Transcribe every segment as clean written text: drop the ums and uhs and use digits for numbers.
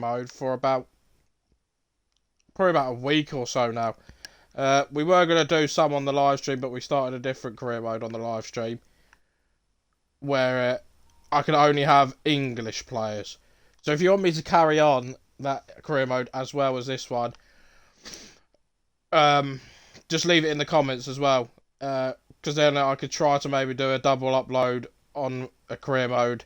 mode for probably about a week or so now. We were going to do some on the live stream, but we started a different career mode on the live stream where I can only have English players. So if you want me to carry on that career mode as well as this one, just leave it in the comments as well. Because then I could try to maybe do a double upload on a career mode.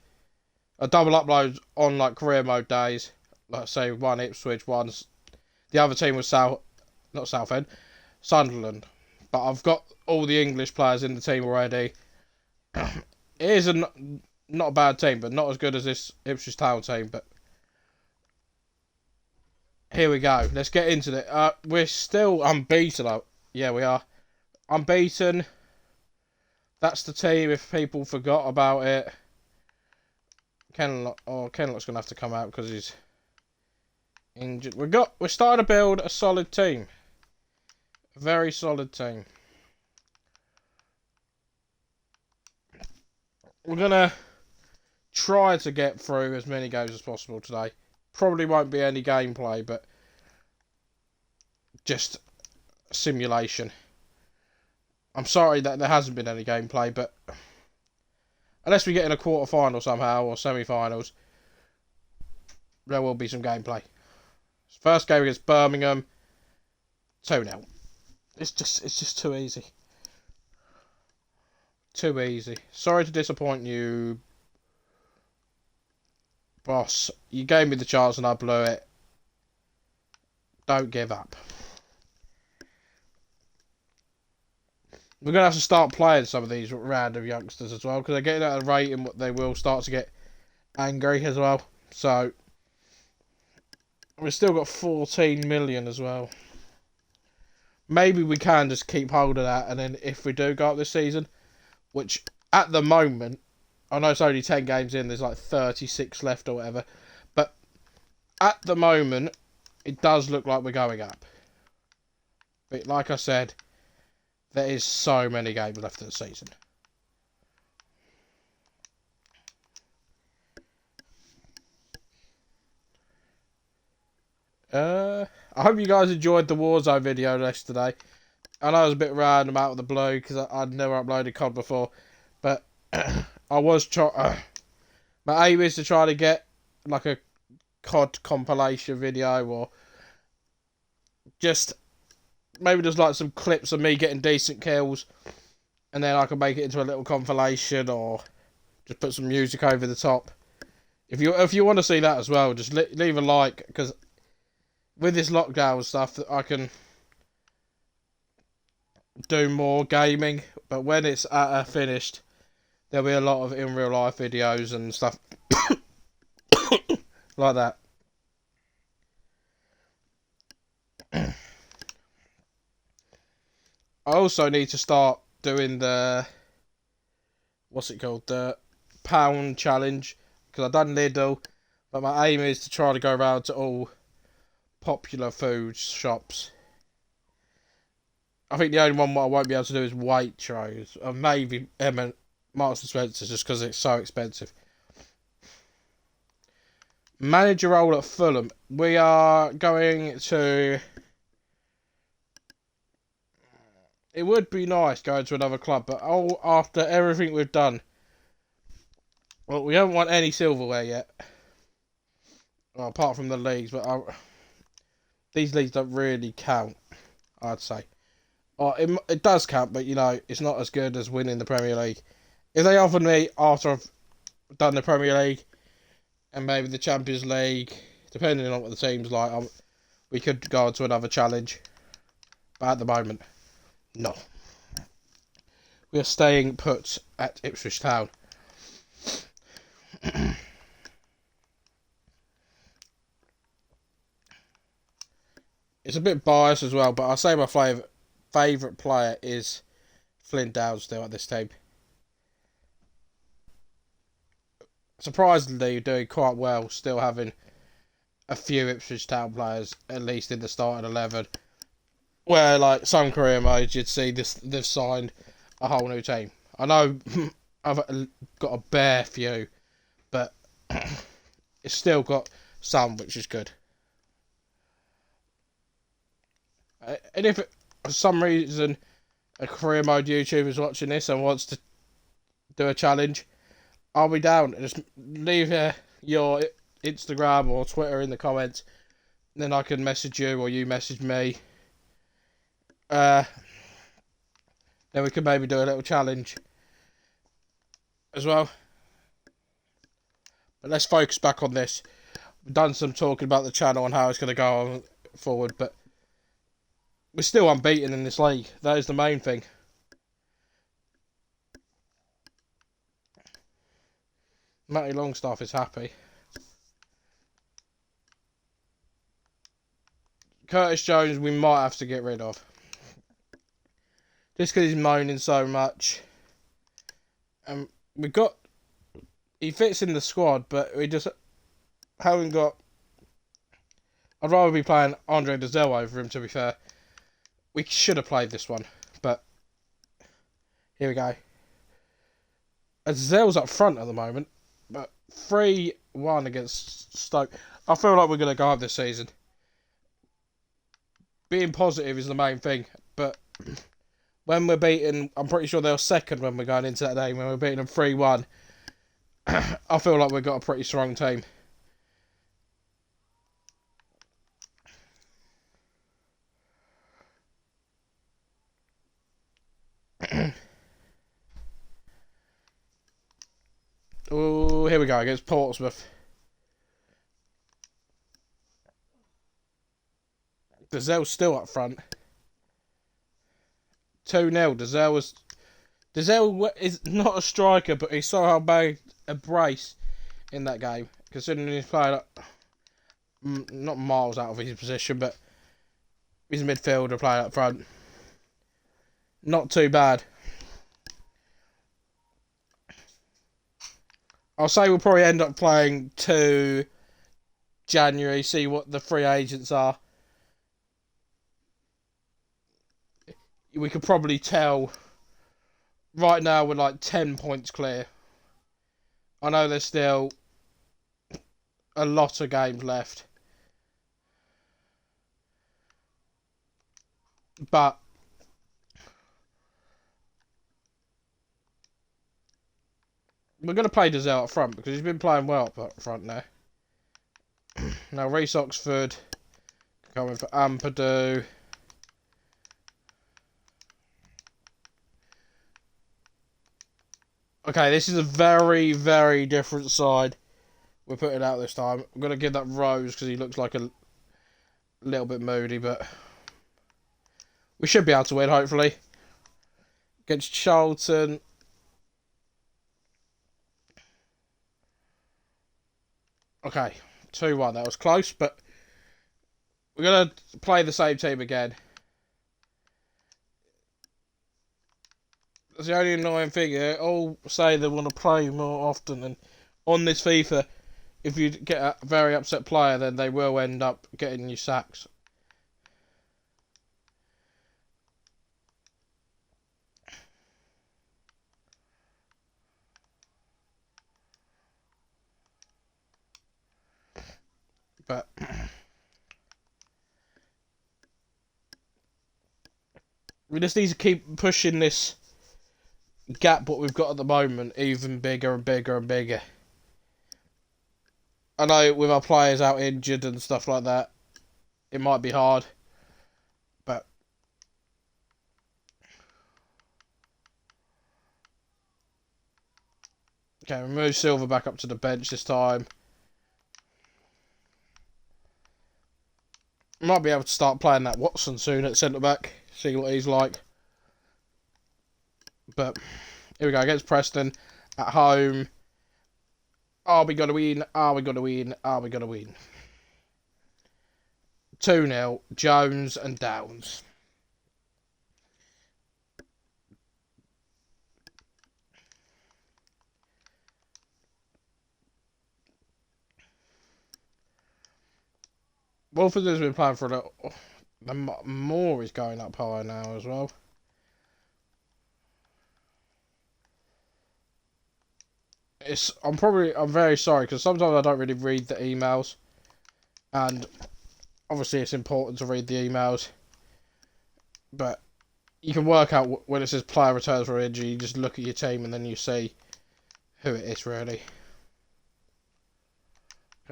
A double upload on like career mode days. Like say one Ipswich, one's the other team was Sunderland. But I've got all the English players in the team already. It is not a bad team, but not as good as this Ipswich Town team. But here we go. Let's get into it. We're still unbeaten. Yeah, we are unbeaten. That's the team. If people forgot about it, Kenlock's going to have to come out because he's injured. We're starting to build a solid team. A very solid team. We're going to try to get through as many games as possible today. Probably won't be any gameplay, but just simulation. I'm sorry that there hasn't been any gameplay, but unless we get in a quarter-final somehow, or semi-finals, there will be some gameplay. First game against Birmingham, 2-0. It's just too easy. Too easy. Sorry to disappoint you, boss. You gave me the chance and I blew it. Don't give up. We're going to have to start playing some of these random youngsters as well, because they're getting at a rate in what they will start to get angry as well. So, we've still got 14 million as well. Maybe we can just keep hold of that, and then if we do go up this season, which at the moment, I know it's only 10 games in, there's like 36 left or whatever, but at the moment, it does look like we're going up. But like I said, there is so many games left of the season. I hope you guys enjoyed the Warzone video yesterday. I know it was a bit random out of the blue because I'd never uploaded COD before, but I was my aim is to try to get like a COD compilation video, or just maybe just like some clips of me getting decent kills, and then I can make it into a little compilation, or just put some music over the top. If you want to see that as well, just leave a like, because with this lockdown stuff, I can do more gaming. But when it's finished, there'll be a lot of in real life videos and stuff like that. I also need to start doing the the pound challenge, because I've done Lidl, but my aim is to try to go around to all popular food shops. I think the only one I won't be able to do is Waitrose, or maybe Marks and Spencer's, just because it's so expensive. Manager role at Fulham. We are going to... It would be nice going to another club, but after everything we've done, well, we haven't won any silverware yet. Well, apart from the leagues, but these leagues don't really count, I'd say. It does count, but, you know, it's not as good as winning the Premier League. If they offered me, after I've done the Premier League and maybe the Champions League, depending on what the team's like, we could go on to another challenge. But at the moment, no. We are staying put at Ipswich Town. It's a bit biased as well, but I'll say my favourite player is Flynn Downs still at this team. Surprisingly, doing quite well, still having a few Ipswich Town players, at least in the starting 11. Where, like, some career modes, you'd see they've signed a whole new team. I know I've got a bare few, but it's still got some, which is good. And if for some reason a career mode YouTuber is watching this and wants to do a challenge, I'll be down. Just leave your Instagram or Twitter in the comments, then I can message you or you message me. Then we can maybe do a little challenge as well. But let's focus back on this. We've done some talking about the channel and how it's going to go on forward, but we're still unbeaten in this league. That is the main thing. Matty Longstaff is happy. Curtis Jones we might have to get rid of. Just because he's moaning so much. We've got... He fits in the squad, but we just haven't got... I'd rather be playing Andre Dazelle over him, to be fair. We should have played this one, but... Here we go. Dazelle's up front at the moment, but 3-1 against Stoke. I feel like we're going to go up this season. Being positive is the main thing, but when we're beaten, I'm pretty sure they're second when we're going into that game. When we're beating them 3-1, I feel like we've got a pretty strong team. Oh, here we go against Portsmouth. Dazelle's still up front. 2-0. Dazelle is not a striker, but he somehow made a brace in that game, considering he's playing not miles out of his position, but he's a midfielder playing up front. Not too bad. I'll say we'll probably end up playing to January, see what the free agents are. We could probably tell right now we're like 10 points clear. I know there's still a lot of games left, but we're going to play Dazelle up front because he's been playing well up front now. Now Reece Oxford coming for Ampadu. Okay, this is a very, very different side we're putting out this time. I'm going to give that Rose because he looks like a little bit moody, but we should be able to win, hopefully. Against Charlton. Okay, 2-1. That was close, but we're going to play the same team again. That's the only annoying thing. They all say they want to play more often, and on this FIFA, if you get a very upset player, then they will end up getting you sacks. But we just need to keep pushing this gap what we've got at the moment even bigger and bigger and bigger. I know with our players out injured and stuff like that, it might be hard, but okay, we move Silver back up to the bench this time. Might be able to start playing that Watson soon at centre back, see what he's like. But here we go against Preston at home. Are we gonna win? Are we gonna win? Are we gonna win? 2-0, Jones and Downs. Wolford has been playing for a little. The Moore is going up higher now as well. I'm very sorry because sometimes I don't really read the emails. And obviously it's important to read the emails, but you can work out when it says player returns for injury, you just look at your team and then you see who it is really.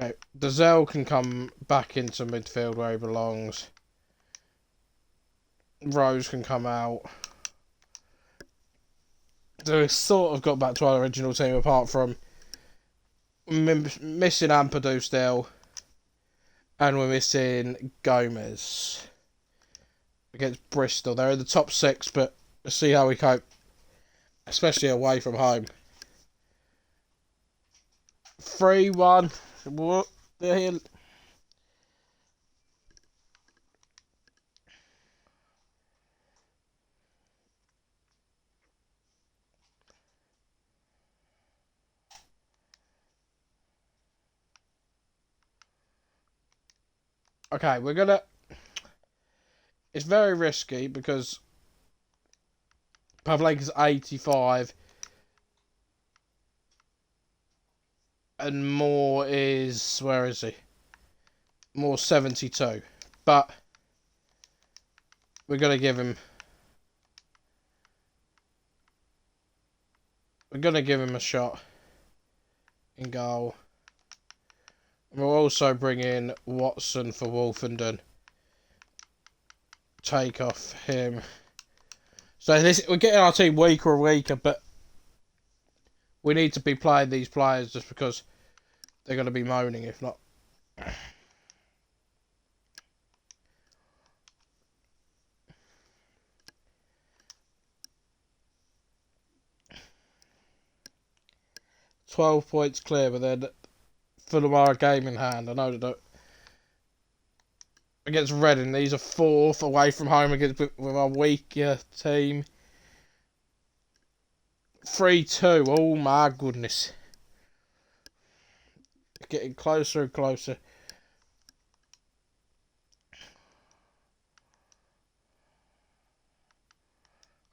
Okay, Dazelle can come back into midfield where he belongs. Rose can come out. So we've sort of got back to our original team apart from missing Ampadu still. And we're missing Gomez against Bristol. They're in the top 6, but let's see how we cope, especially away from home. 3-1. What the hell? Okay, we're gonna. It's very risky because Pavlenka's 85 and Moore is, where is he? Moore 72, but we're gonna give him. We're gonna give him a shot in goal. And we'll also bring in Watson for Wolfenden. Take off him. So we're getting our team weaker and weaker, but we need to be playing these players just because they're going to be moaning if not. £12 points clear, but then Fulham are a game in hand. I know they don't. Against Reading, these are 4th away from home against with our weaker team. 3-2. Oh my goodness. It's getting closer and closer.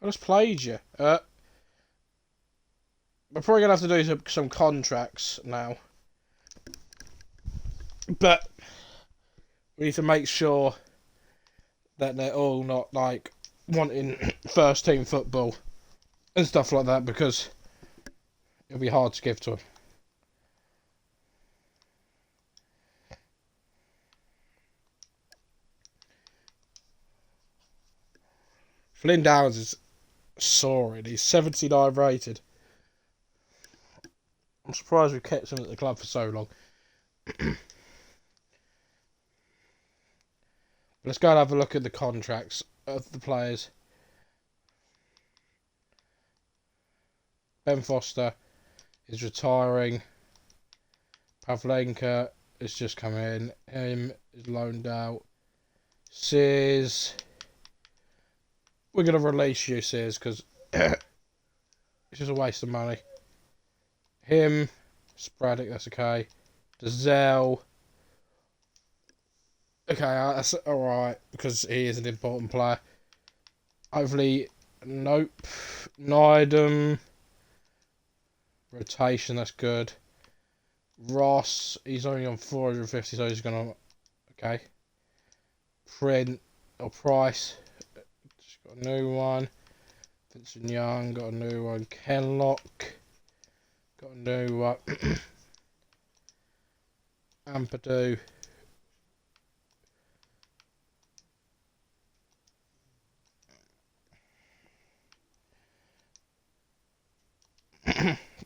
I just played you. We're probably going to have to do some contracts now. But we need to make sure that they're all not like wanting first team football and stuff like that because it'll be hard to give to them. Flynn Downs is soaring. He's 79 rated. I'm surprised we kept him at the club for so long. Let's go and have a look at the contracts of the players. Ben Foster is retiring. Pavlenka is just come in. Him is loaned out. Sears. We're going to release you, Sears, because it's just a waste of money. Him. Sporadic, that's okay. Dazelle. Okay, that's alright, because he is an important player. Hopefully, nope. Nydam. Rotation, that's good. Ross, he's only on 450, so he's going to... Okay. Print, or Price. Just got a new one. Vincent Young, got a new one. Kenlock. Got a new one. Ampadu.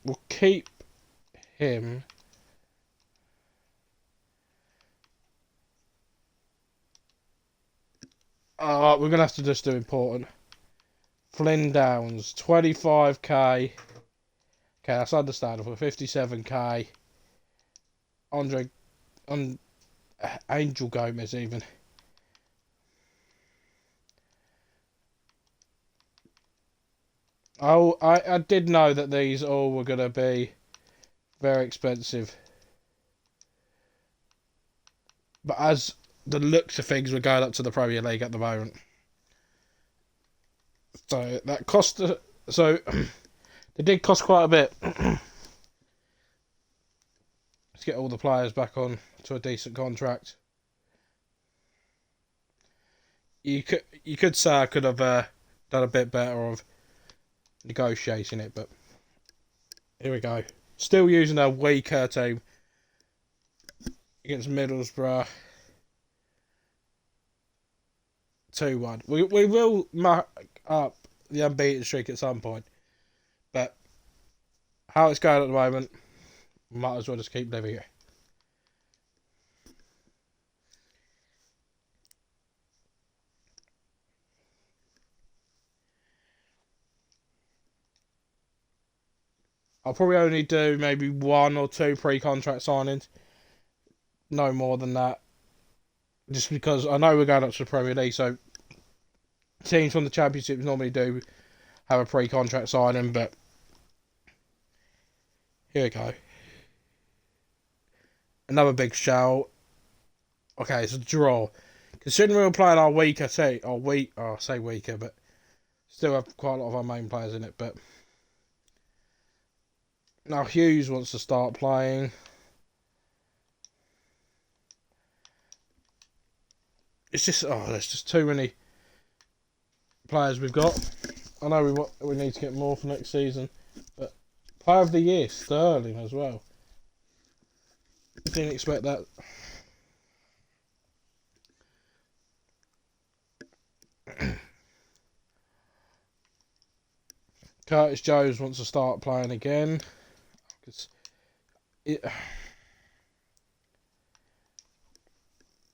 We'll keep him. We're going to have to just do important. Flynn Downs, 25k. Okay, that's understandable. 57k. Angel Gomez even. Oh, I did know that these all were going to be very expensive. But as the looks of things, we're going up to the Premier League at the moment. So that cost... So they did cost quite a bit. Let's get all the players back on to a decent contract. you could say I could have done a bit better of negotiating it, but here we go. Still using a weaker team against Middlesbrough. 2-1. We will mark up the unbeaten streak at some point, but how it's going at the moment, might as well just keep living it. I'll probably only do maybe 1 or 2 pre-contract signings, no more than that. Just because I know we're going up to the Premier League, so teams from the Championship normally do have a pre-contract signing, but here we go. Another big shout. Okay, it's a draw. Considering we were playing our weaker team, I say weaker, but still have quite a lot of our main players in it. But now Hughes wants to start playing. It's just there's just too many players we've got. I know we need to get more for next season, but Player of the Year Sterling as well. Didn't expect that. Curtis Jones wants to start playing again. Here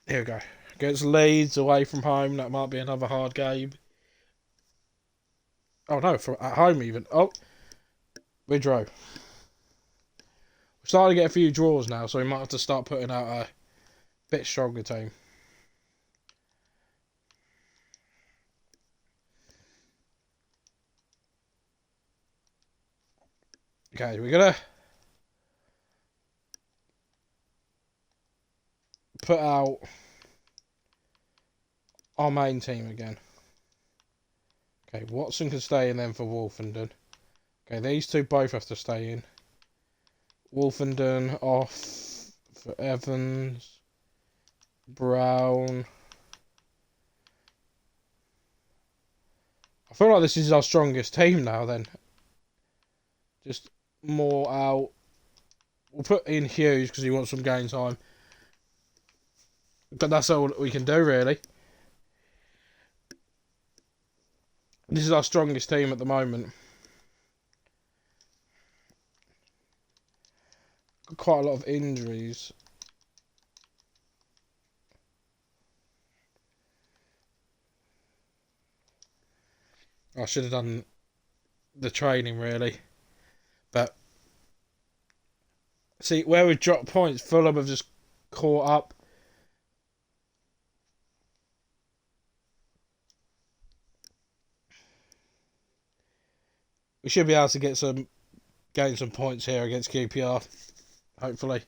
we go. Against Leeds away from home, that might be another hard game. Oh no, at home even. Oh, we drew. We're starting to get a few draws now, so we might have to start putting out a bit stronger team. Okay, we're gonna put out our main team again. Okay, Watson can stay in then for Wolfenden. Okay, these two both have to stay in. Wolfenden off for Evans. Brown. I feel like this is our strongest team now then. Just more out. We'll put in Hughes because he wants some game time. But that's all we can do really. This is our strongest team at the moment. Got quite a lot of injuries. I should have done the training really. But see, where we've dropped points, Fulham have just caught up. We should be able to gain some points here against QPR, hopefully.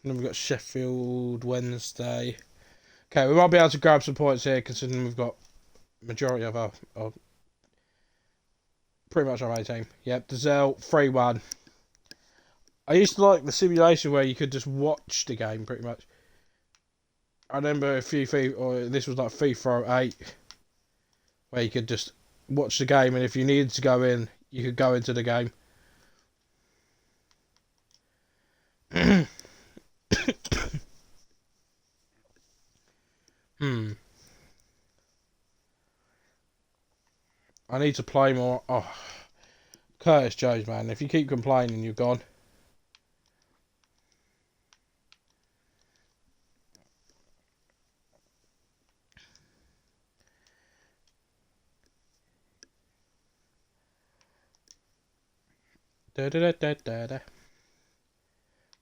And then we've got Sheffield Wednesday. Okay, we might be able to grab some points here, considering we've got majority of our pretty much our main team. Yep, Dazelle 3-1. I used to like the simulation where you could just watch the game pretty much. I remember a few FIFA, or this was like FIFA 8, where you could just watch the game, and if you needed to go in, you could go into the game. I need to play more. Oh, Curtis Jones, man. If you keep complaining, you're gone.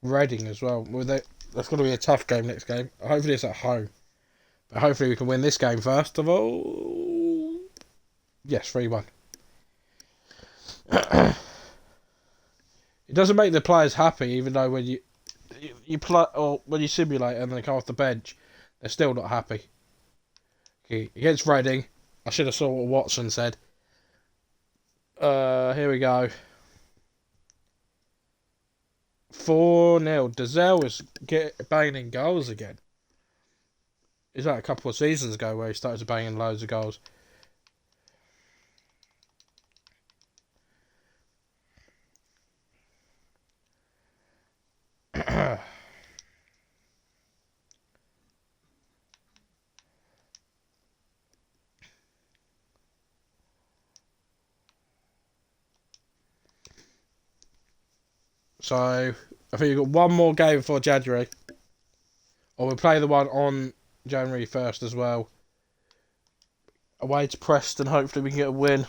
Reading as well. That's going to be a tough game next game. Hopefully it's at home. But hopefully we can win this game first of all. Yes, 3-1. It doesn't make the players happy, even though when you play or when you simulate and they come off the bench, they're still not happy. Okay, against Reading, I should have saw what Watson said. Here we go. 4-0. Dazelle is banging goals again. Is that a couple of seasons ago where he started banging loads of goals? So, I think you've got one more game before January. Or we'll play the one on January 1st as well. Away to Preston, hopefully we can get a win.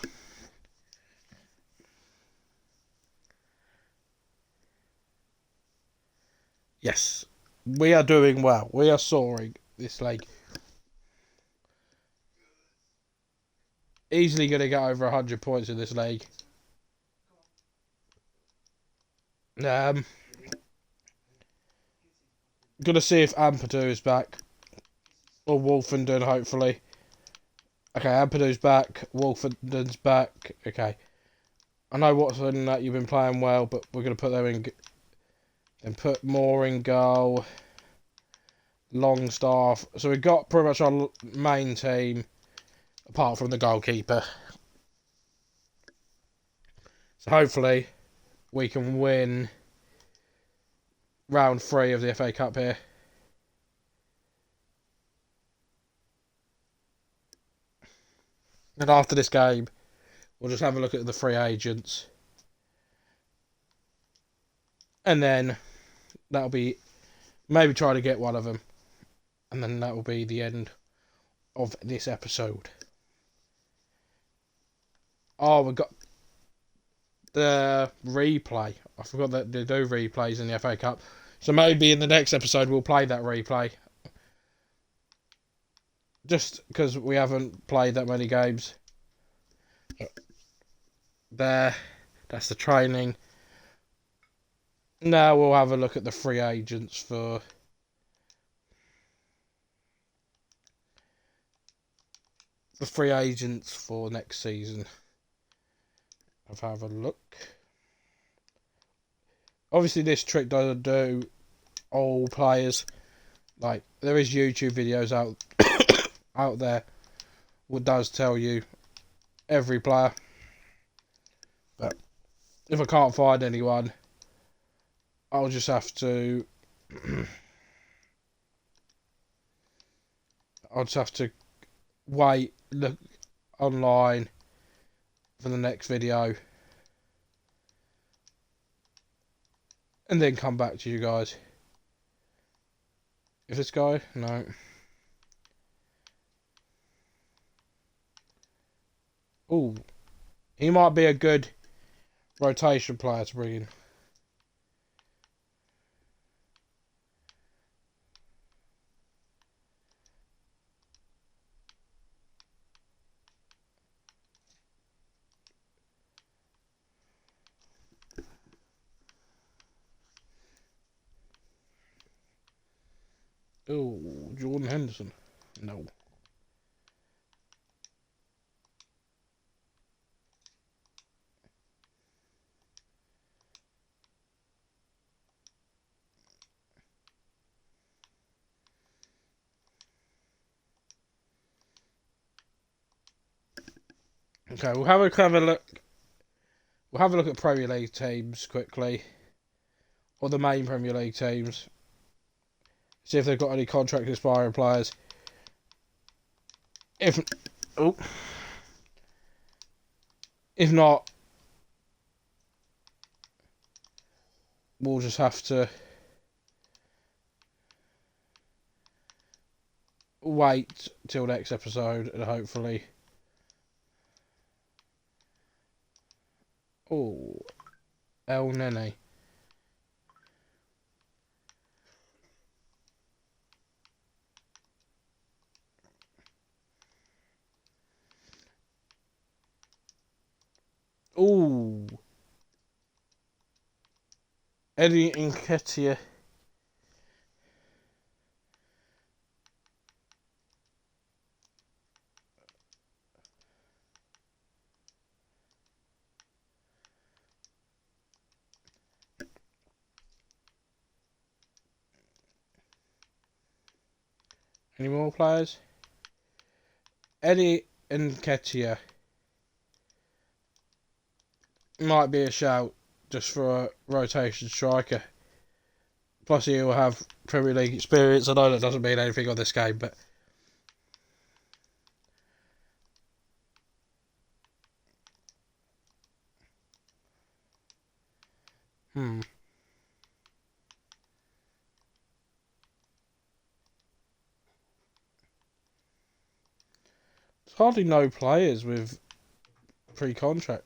Yes, we are doing well. We are soaring this league. Easily going to get over 100 points in this league. Going to see if Ampadu is back. Or Wolfenden, hopefully. Okay, Ampadu's back. Wolfenden's back. Okay. I know Watson that you've been playing well, but we're going to put them in. And put more in goal. Longstaff. So we've got pretty much our main team, apart from the goalkeeper. So hopefully we can win round 3 of the FA Cup here. And after this game, we'll just have a look at the free agents. And then that'll be, maybe try to get one of them. And then that will be the end of this episode. Oh, we've got the replay. I forgot that they do replays in the FA Cup. So maybe in the next episode we'll play that replay. Just because we haven't played that many games. There. That's the training. Now we'll have a look at the free agents for next season. I'll have a look. Obviously this trick doesn't do all players. Like, there is YouTube videos out there what does tell you every player. But if I can't find anyone, I'll just have to wait, look online for the next video, and then come back to you guys. If this guy, no. Ooh, he might be a good rotation player to bring in. Ooh, Jordan Henderson. No. Okay, we'll have a look. We'll have a look at Premier League teams quickly, or the main Premier League teams. See if they've got any contract expiring players. If not, we'll just have to wait till next episode and hopefully. Oh, El Nene. Ooh. Eddie Nketiah. Any more players? Eddie Nketiah might be a shout just for a rotation striker. Plus he will have Premier League experience. I know that doesn't mean anything on this game, but There's hardly no players with pre-contract.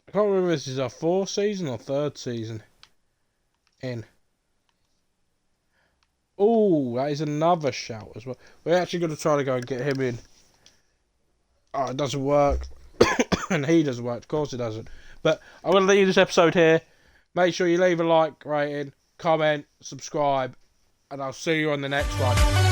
I can't remember if this is our 4th season or 3rd season in. Oh, that is another shout as well. We're actually going to try to go and get him in. Oh, it doesn't work. And he doesn't work. Of course it doesn't. But I'm going to leave this episode here. Make sure you leave a like, rating, comment, subscribe. And I'll see you on the next one.